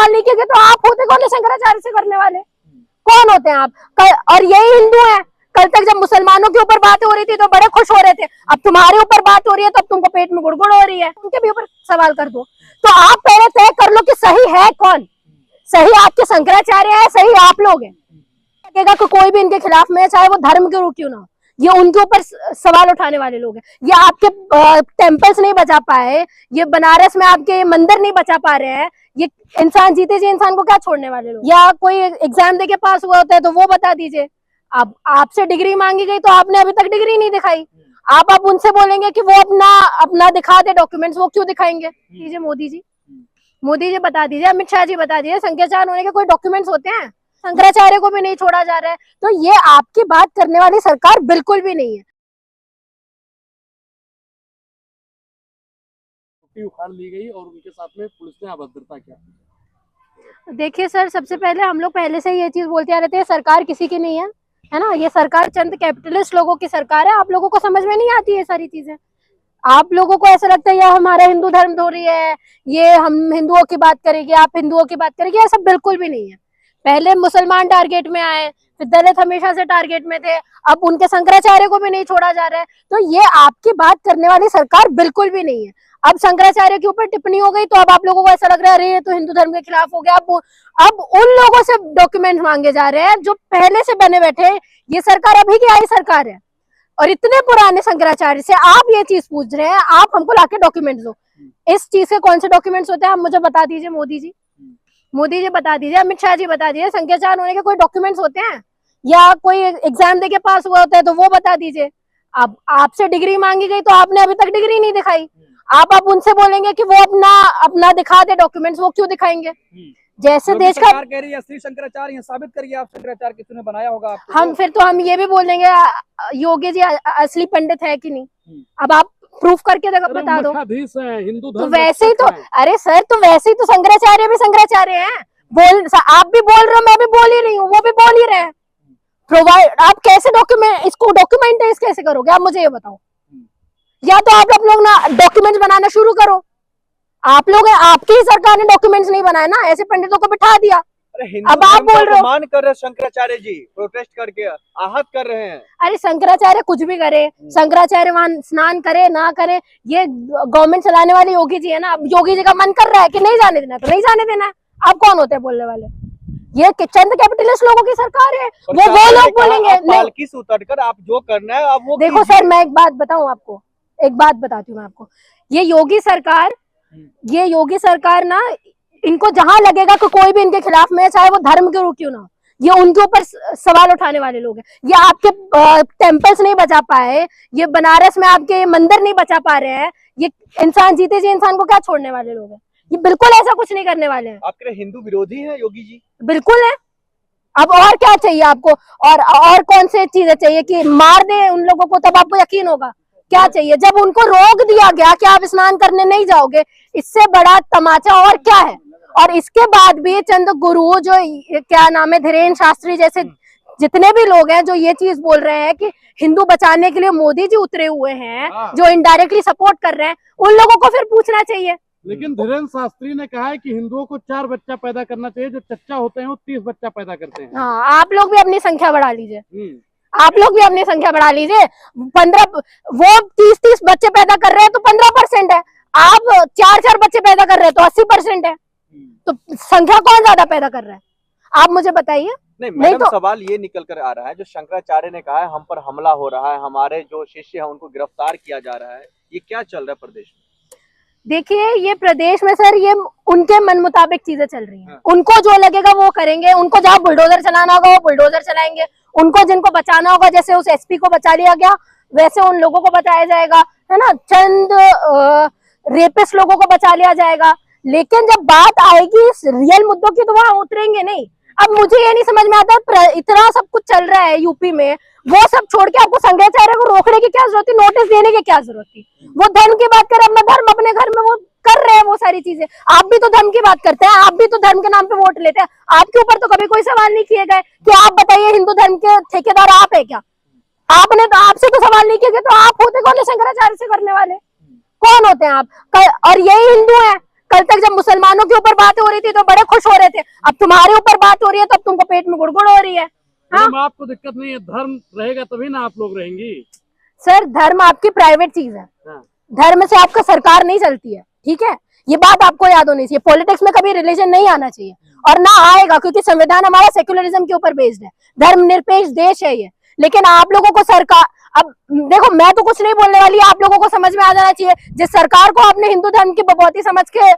सवाल नहीं किए तो आप होते कौन है शंकराचार्य से करने वाले? कौन होते हैं आप? और यही हिंदू हैं। कल तक जब मुसलमानों के ऊपर बात हो रही थी तो बड़े खुश हो रहे थे, अब तुम्हारे ऊपर बात हो रही है तो अब तुमको पेट में गुड़गुड़ हो रही है। उनके भी ऊपर सवाल कर दो। तो आप पहले तय कर लो कि सही है कौन। सही आपके शंकराचार्य है, सही आप लोग हैं। लगेगा कि कोई भी इनके खिलाफ में, चाहे वो धर्म के क्यों ना हो, ये उनके ऊपर सवाल उठाने वाले लोग हैं। ये आपके टेम्पल्स नहीं बचा पाए, ये बनारस में आपके मंदिर नहीं बचा पा रहे हैं, ये इंसान जीते जी इंसान को क्या छोड़ने वाले लोग? या कोई एग्जाम दे के पास हुआ होता है तो वो बता दीजिए। अब आपसे डिग्री मांगी गई तो आपने अभी तक डिग्री नहीं दिखाई। आप उनसे बोलेंगे कि वो अपना दिखा दे डॉक्यूमेंट्स, वो क्यों दिखाएंगे? दीजिए मोदी जी बता दीजिए, अमित शाह जी बता दीजिए, शंकराचार्य होने के कोई डॉक्यूमेंट्स होते हैं? शंकराचार्य को भी नहीं छोड़ा जा रहा है। तो ये आपकी बात करने वाली सरकार बिल्कुल भी नहीं है। उखाड़ ली गई और उनके साथ में पुलिस ने अभद्रता किया। देखिए सर, सबसे पहले हम लोग पहले से ये चीज बोलते आ रहे थे, सरकार किसी की नहीं है ना। ये सरकार चंद कैपिटलिस्ट लोगों की सरकार है। आप लोगों को समझ में नहीं आती है सारी चीजें। आप लोगों को ऐसा लगता है ये हमारा हिंदू धर्म धो रही है, ये हम हिंदुओं की बात करेंगे, आप हिंदुओं की बात करेंगे। ऐसा बिल्कुल भी नहीं है। पहले मुसलमान टारगेट में आए, फिर दलित हमेशा से टारगेट में थे, अब उनके शंकराचार्य को भी नहीं छोड़ा जा रहा है। तो ये आपकी बात करने वाली सरकार बिल्कुल भी नहीं है। अब शंकराचार्य के ऊपर टिप्पणी हो गई तो अब आप लोगों को ऐसा लग रहा है अरे ये तो हिंदू धर्म के खिलाफ हो गया। अब उन लोगों से डॉक्यूमेंट मांगे जा रहे हैं जो पहले से बने बैठे। ये सरकार अभी की आई सरकार है और इतने पुराने शंकराचार्य से आप ये चीज पूछ रहे हैं, आप हमको लाके डॉक्यूमेंट्स दो। इस चीज के कौन से डॉक्यूमेंट्स होते हैं आप मुझे बता दीजिए। मोदी जी बता दीजिए, अमित शाह जी बता दीजिए, शंकराचार्य होने के कोई डॉक्यूमेंट्स होते हैं? या कोई एग्जाम दे के पास हुआ होता है तो वो बता दीजिए। अब आपसे डिग्री मांगी गई तो आपने अभी तक डिग्री नहीं दिखाई। आप उनसे बोलेंगे कि वो अपना दिखा दे डॉक्यूमेंट्स, वो क्यों दिखाएंगे? जैसे देश का सरकार कह रही है श्री शंकराचार्य, साबित करिए आप शंकराचार्य किसने बनाया होगा आपको। हम फिर तो हम ये भी बोलेंगे योगी जी असली पंडित है कि नहीं। अब आप प्रूफ करके बता दो। हिंदू तो धर्म वैसे ही तो, अरे सर तो वैसे ही तो शंकराचार्य भी शंकराचार्य हैं। आप भी बोल रहे हो, मैं भी बोल ही रही हूँ, वो भी बोल ही रहे हैं। प्रोवाइड आप कैसे इसको डॉक्यूमेंटाइज कैसे करोगे? आप मुझे ये बताओ। या तो आप लोग ना डॉक्यूमेंट्स बनाना शुरू करो। आप लोग आपकी ही सरकार ने डॉक्यूमेंट्स नहीं बनाए ना, ऐसे पंडितों को बिठा दिया। अब आप बोल रहे हो मान कर रहे शंकराचार्य जी, प्रोटेस्ट करके आहत कर रहे हैं। अरे शंकराचार्य कुछ भी करे, शंकराचार्य वहां स्नान करे ना करे, ये गवर्नमेंट चलाने वाले योगी जी है ना। योगी जी का मन कर रहा है कि नहीं जाने देना तो नहीं जाने देना है। आप कौन होते हैं बोलने वाले? ये चंद कैपिटलिस्ट लोगों की सरकार है, वो लोग बोलेंगे पालकी से उतरकर आप जो करना है आप वो देखो सर, मैं एक बात बताऊं आपको, एक बात बताती हूँ मैं आपको। ये योगी सरकार ना, इनको जहां लगेगा कि कोई भी इनके खिलाफ में, चाहे वो धर्म के क्यों ना हो, ये उनके ऊपर सवाल उठाने वाले लोग हैं। ये आपके टेम्पल्स नहीं बचा पाए, ये बनारस में आपके मंदिर नहीं बचा पा रहे हैं, ये इंसान जीते जी इंसान को क्या छोड़ने वाले लोग हैं? ये बिल्कुल ऐसा कुछ नहीं करने वाले हैं। आपके हिंदू विरोधी हैं योगी जी? बिल्कुल है। अब और क्या चाहिए आपको? और कौन से चीजें चाहिए कि मार दे उन लोगों को तब आपको यकीन होगा? क्या चाहिए? जब उनको रोक दिया गया कि आप स्नान करने नहीं जाओगे, इससे बड़ा तमाचा और क्या है? और इसके बाद भी चंद गुरु, जो क्या नाम है, धीरेन्द्र शास्त्री जैसे जितने भी लोग हैं जो ये चीज बोल रहे हैं कि हिंदू बचाने के लिए मोदी जी उतरे हुए हैं, जो इनडायरेक्टली सपोर्ट कर रहे हैं, उन लोगों को फिर पूछना चाहिए। लेकिन धीरेन्द्र शास्त्री ने कहा है कि हिंदुओं को 4 बच्चा पैदा करना चाहिए, जो चच्चा होते हैं वो 30 बच्चा पैदा करते हैं। हाँ, आप लोग भी अपनी संख्या बढ़ा लीजिए। आप लोग भी अपनी संख्या बढ़ा लीजिए। 15 वो 30 बच्चे पैदा कर रहे हैं तो 15% है। आप 4 बच्चे पैदा कर रहे हैं तो 80% है। तो संख्या कौन ज्यादा पैदा कर रहा है? आप मुझे बताइए। नहीं मैडम, तो सवाल ये निकल कर आ रहा है, जो शंकराचार्य ने कहा है हम पर हमला हो रहा है, हमारे जो शिष्य हैं उनको गिरफ्तार किया जा रहा है, ये क्या चल रहा है प्रदेश में? देखिए, ये प्रदेश में सर ये उनके मन मुताबिक चीजें चल रही हैं। उनको जो लगेगा वो करेंगे। उनको जहाँ बुलडोजर चलाना होगा वो बुलडोजर चलाएंगे। उनको जिनको बचाना होगा, जैसे उस एसपी को बचा लिया गया, वैसे उन लोगों को बचाया जाएगा, है ना। चंद रेपिस्ट लोगों को बचा लिया जाएगा। लेकिन जब बात आएगी रियल मुद्दों की तो वहां उतरेंगे नहीं। अब मुझे ये नहीं समझ में आता, इतना सब कुछ चल रहा है यूपी में, वो सब छोड़ के आपको शंकराचार्य को रोकने की क्या जरूरत थी? नोटिस देने की क्या जरूरत थी? वो धर्म की बात करे, अपना धर्म अपने घर में वो कर रहे हैं वो सारी चीजें। आप भी तो धर्म की बात करते हैं, आप भी तो धर्म के नाम पे वोट लेते हैं। आपके ऊपर तो कभी कोई सवाल नहीं किए गए कि आप बताइए हिंदू धर्म के ठेकेदार आप है क्या? आपने तो, आपसे तो सवाल नहीं किए गए, तो आप होते कौन है शंकराचार्य से करने वाले? कौन होते हैं आप? और यही हिंदू है। कल तक जब मुसलमानों के ऊपर बात हो रही थी तो बड़े खुश हो रहे थे, अब तुम्हारे ऊपर बात हो रही है तो अब तुमको पेट में गुड़गुड़ हो रही है। हाँ? आपको दिक्कत नहीं है, धर्म रहेगा तभी ना आप लोग रहेंगी। सर धर्म आपकी प्राइवेट चीज है, हाँ। धर्म से आपका सरकार नहीं चलती है, ठीक है, ये बात आपको याद होनी चाहिए। पॉलिटिक्स में कभी रिलीजन नहीं आना चाहिए और ना आएगा, क्योंकि संविधान हमारा सेक्युलरिज्म के ऊपर बेस्ड है, धर्मनिरपेक्ष देश है ये। लेकिन आप लोगों को सरकार, अब देखो मैं तो कुछ नहीं बोलने वाली, आप लोगों को समझ में आ जाना चाहिए, जिस सरकार को आपने हिंदू धर्म की बपौती समझ के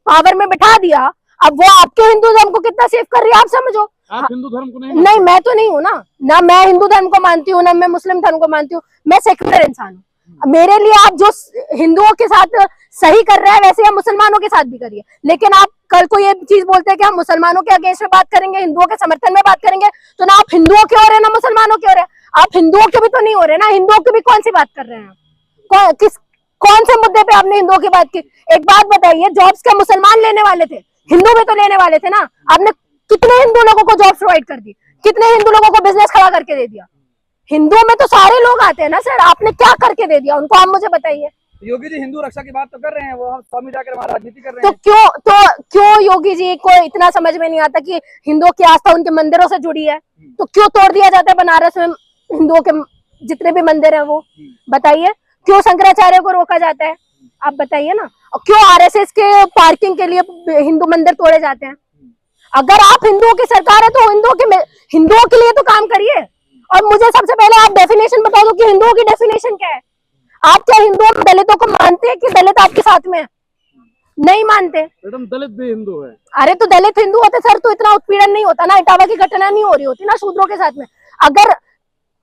पावर में बिठा दिया, अब वो आपके हिंदू धर्म को कितना सेफ कर रही है आप समझो। आप हिंदू धर्म को नहीं, मैं तो नहीं हूँ ना मैं हिंदू धर्म को मानती हूँ, ना मैं मुस्लिम धर्म को मानती हूँ, मैं सेक्युलर इंसान हूँ। मेरे लिए आप जो हिंदुओं के साथ सही कर रहे हैं वैसे हम मुसलमानों के साथ भी करिए, लेकिन आप कल को ये चीज बोलते हैं कि हम मुसलमानों के अगेंस्ट में बात करेंगे, हिंदुओं के समर्थन में बात करेंगे, तो ना आप हिंदुओं के हो रहे हैं ना मुसलमानों के हो रहे हैं, आप हिंदुओं के भी तो नहीं हो रहे ना, हिंदुओं की भी कौन सी बात कर रहे हैं, कौन से मुद्दे पे आपने हिंदुओं की बात की। एक बात बताइए, जॉब्स क्या मुसलमान लेने वाले थे, हिंदू भी तो लेने वाले थे ना, आपने कितने हिंदू लोगों को जॉब प्रोवाइड कर दी, कितने हिंदू लोगों को बिजनेस खड़ा करके दे दिया। हिंदुओं में तो सारे लोग आते हैं ना सर, आपने क्या करके दे दिया उनको, आप मुझे बताइए। योगी जी हिंदू रक्षा की बात तो कर रहे हैं, वो हम स्वामी जाकर वहाँ राजनीति कर रहे हैं, तो क्यों योगी जी को इतना समझ में नहीं आता कि हिंदुओं की आस्था उनके मंदिरों से जुड़ी है, तो क्यों तोड़ दिया जाता है बनारस में हिंदुओं के जितने भी मंदिर हैं वो, बताइए क्यों शंकराचार्य को रोका जाता है, आप बताइए ना, और क्यों आरएसएस के पार्किंग के लिए हिंदू मंदिर तोड़े जाते हैं। अगर आप हिंदुओं की सरकार है तो हिंदुओं के लिए तो काम करिए। और मुझे सबसे पहले आप डेफिनेशन बता दो कि हिंदुओं की डेफिनेशन क्या है। आप क्या हिंदुओं में दलितों को मानते हैं कि दलित आपके साथ में है? नहीं मानते मैडम, दलित भी हिंदू है। अरे तो दलित हिंदू होते सर तो इतना उत्पीड़न नहीं होता ना, इटावा की घटना नहीं हो रही होती ना शूद्रों के साथ में।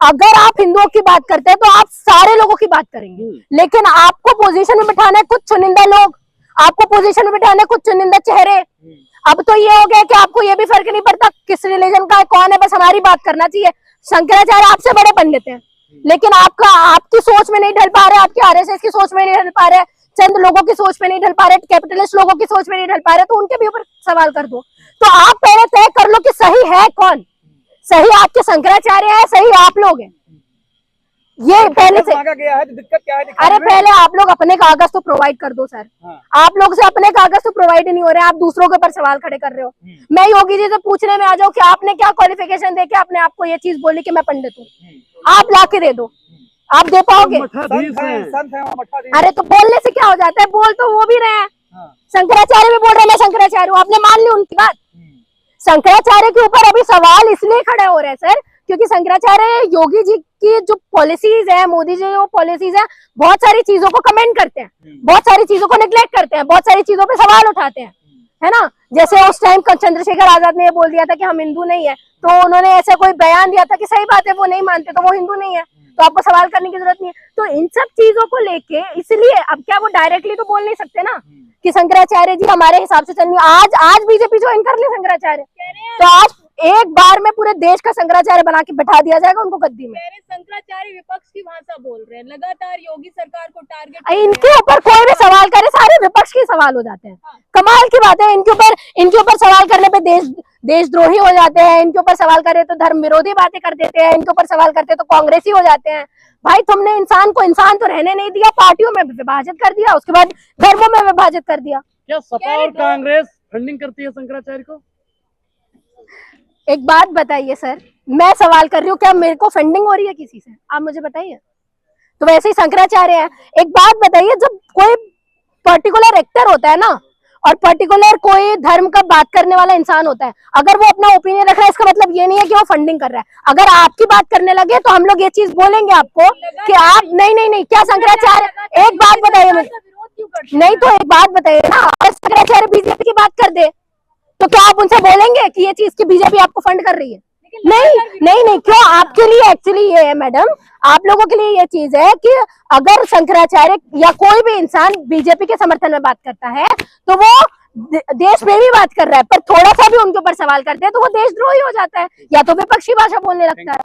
अगर आप हिंदुओं की बात करते हैं तो आप सारे लोगों की बात करेंगे, लेकिन आपको पोजीशन में बिठाना है कुछ चुनिंदा लोग, आपको पोजीशन में बिठाना है कुछ चुनिंदा चेहरे। अब तो ये हो गया कि आपको ये भी फर्क नहीं पड़ता किस रिलीजन का है कौन है, बस हमारी बात करना चाहिए। शंकराचार्य आपसे बड़े पंडित हैं, लेकिन आपकी सोच में नहीं ढल पा रहे, आपके आरएसएस की सोच में नहीं ढल पा रहे, चंद लोगों की सोच में नहीं ढल पा रहे, कैपिटलिस्ट लोगों की सोच में नहीं ढल पा रहे, तो उनके भी ऊपर सवाल कर दो। तो आप पहले तय कर लो कि सही है कौन, सही आपके शंकराचार्य है, सही आप लोग हैं, ये पहले से मांगा गया है तो दिक्कत क्या है? अरे पहले आप लोग अपने कागज तो प्रोवाइड कर दो सर। आप लोग से अपने कागज तो प्रोवाइड नहीं हो रहे हैं, आप दूसरों के ऊपर सवाल खड़े कर रहे हो। मैं योगी जी से पूछने में आ जाऊँ कि आपने क्या क्वालिफिकेशन देके आपने आपको ये चीज बोली कि मैं पंडित हूँ, आप ला के दे दो, आप दे पाओगे? अरे तो बोलने से क्या हो जाता है, बोल तो वो भी रहे हैं, शंकराचार्य भी बोल रहे हैं मैं शंकराचार्य हूँ, आपने मान ली उनकी बात। शंकराचार्य के ऊपर अभी सवाल इसलिए खड़े हो रहे हैं सर क्योंकि शंकराचार्य योगी जी की जो पॉलिसीज है, मोदी जी जो पॉलिसीज है, बहुत सारी चीजों को कमेंट करते हैं, बहुत सारी चीजों को निग्लेक्ट करते हैं, बहुत सारी चीजों पे सवाल उठाते हैं, है ना। जैसे उस टाइम चंद्रशेखर आजाद ने ये बोल दिया था कि हम हिंदू नहीं है, तो उन्होंने ऐसा कोई बयान दिया था कि सही बात है वो नहीं मानते तो वो हिंदू नहीं है, तो आपको सवाल करने की जरूरत नहीं है। तो इन सब चीजों को लेके इसलिए अब क्या वो डायरेक्टली तो बोल नहीं सकते ना कि शंकराचार्य जी हमारे हिसाब से चलनी। आज बीजेपी ज्वाइन कर ले शंकराचार्य, तो आज एक बार में पूरे देश का शंकराचार्य बना के बैठा दिया जाएगा उनको गद्दी में। शंकराचार्य विपक्ष की भाषा बोल रहे हैं, लगातार योगी सरकार को टारगेट। इनके ऊपर कोई भी सवाल करे सारे विपक्ष के सवाल हो जाते हैं। कमाल की बात है, इनके ऊपर सवाल करने पे देशद्रोही हो जाते हैं, इनके ऊपर सवाल करे तो धर्म विरोधी बातें कर देते हैं, इनके ऊपर सवाल करते तो कांग्रेसी हो जाते हैं। भाई तुमने इंसान को इंसान तो रहने नहीं दिया, पार्टियों में विभाजित कर दिया, उसके बाद धर्मों में विभाजित कर दिया। क्या सपा और कांग्रेस फंडिंग करती है शंकराचार्य को? एक बात बताइए सर, मैं सवाल कर रही हूँ क्या मेरे को फंडिंग हो रही है किसी से, आप मुझे बताइए। तो वैसे ही शंकराचार्य है। एक बात बताइए, जब कोई पर्टिकुलर एक्टर होता है ना और पर्टिकुलर कोई धर्म का बात करने वाला इंसान होता है, अगर वो अपना ओपिनियन रख रहा है इसका मतलब ये नहीं है कि वो फंडिंग कर रहा है। अगर आपकी बात करने लगे तो हम लोग ये चीज बोलेंगे आपको कि आप नहीं क्या शंकराचार्य, एक बात बताइए नहीं तो एक बात बताइए ना, अगर शंकराचार्य बीजेपी की बात कर दे तो क्या आप उनसे बोलेंगे कि ये चीज की बीजेपी आपको फंड कर रही है? नहीं क्यों, आपके लिए एक्चुअली ये है मैडम, आप लोगों के लिए ये चीज है कि अगर शंकराचार्य या कोई भी इंसान बीजेपी के समर्थन में बात करता है तो वो देश में भी बात कर रहा है, पर थोड़ा सा भी उनके ऊपर सवाल करते हैं तो वो देशद्रोही हो जाता है या तो विपक्षी भाषा बोलने लगता है।